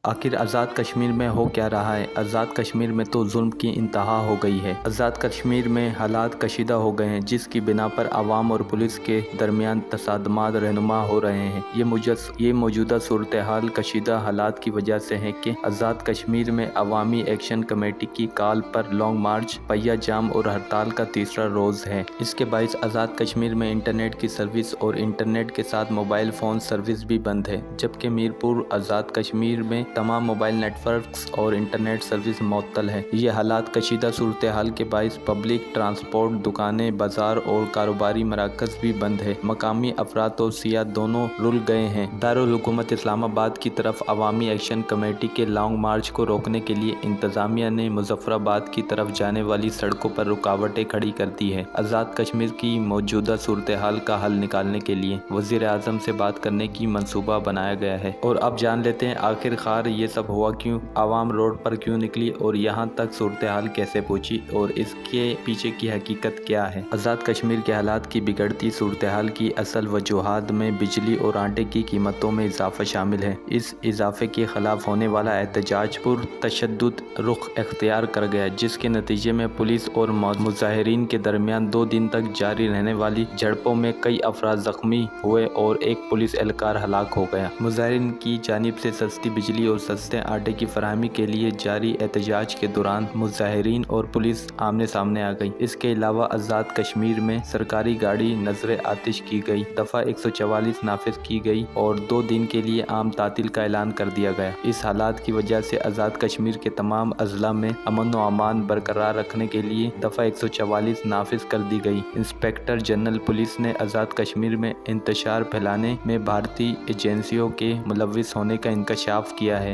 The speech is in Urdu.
آخر آزاد کشمیر میں ہو کیا رہا ہے؟ آزاد کشمیر میں تو ظلم کی انتہا ہو گئی ہے۔ آزاد کشمیر میں حالات کشیدہ ہو گئے ہیں، جس کی بنا پر عوام اور پولیس کے درمیان تصادمات رہنما ہو رہے ہیں۔ یہ موجودہ صورتحال کشیدہ حالات کی وجہ سے ہے کہ آزاد کشمیر میں عوامی ایکشن کمیٹی کی کال پر لانگ مارچ، پہیہ جام اور ہڑتال کا تیسرا روز ہے۔ اس کے باعث آزاد کشمیر میں انٹرنیٹ کی سروس اور انٹرنیٹ کے ساتھ موبائل فون سروس بھی بند ہے، جبکہ میرپور آزاد کشمیر میں تمام موبائل نیٹ ورکس اور انٹرنیٹ سروس معطل ہے۔ یہ حالات کشیدہ صورتحال کے باعث پبلک ٹرانسپورٹ، دکانیں، بازار اور کاروباری مراکز بھی بند ہے۔ مقامی افراد اور سیاح دونوں رل گئے ہیں۔ دارالحکومت اسلام آباد کی طرف عوامی ایکشن کمیٹی کے لانگ مارچ کو روکنے کے لیے انتظامیہ نے مظفر آباد کی طرف جانے والی سڑکوں پر رکاوٹیں کھڑی کر دی ہیں۔ آزاد کشمیر کی موجودہ صورتحال کا حل نکالنے کے لیے وزیر اعظم سے بات کرنے کی منصوبہ بنایا گیا ہے۔ اور اب جان لیتے ہیں آخر کار یہ سب ہوا کیوں، عوام روڈ پر کیوں نکلی اور یہاں تک صورتحال کیسے پہنچی اور اس کے پیچھے کی حقیقت کیا ہے۔ آزاد کشمیر کے حالات کی بگڑتی صورتحال کی اصل وجوہات میں بجلی اور آٹے کی قیمتوں میں اضافہ شامل ہے۔ اس اضافے کے خلاف ہونے والا احتجاج پرتشدد رخ اختیار کر گیا، جس کے نتیجے میں پولیس اور مظاہرین کے درمیان 2 دن تک جاری رہنے والی جھڑپوں میں کئی افراد زخمی ہوئے اور ایک پولیس اہلکار ہلاک ہو گیا۔ مظاہرین کی جانب سے سستی بجلی اور سستے آٹے کی فراہمی کے لیے جاری احتجاج کے دوران مظاہرین اور پولیس آمنے سامنے آ گئی۔ اس کے علاوہ آزاد کشمیر میں سرکاری گاڑی نذر آتش کی گئی، دفعہ 144 نافذ کی گئی اور 2 دن کے لیے عام تعطیل کا اعلان کر دیا گیا۔ اس حالات کی وجہ سے آزاد کشمیر کے تمام اضلاع میں امن و امان برقرار رکھنے کے لیے دفعہ 144 نافذ کر دی گئی۔ انسپکٹر جنرل پولیس نے آزاد کشمیر میں انتشار پھیلانے میں بھارتی ایجنسیوں کے ملوث ہونے کا انکشاف کیا ہے۔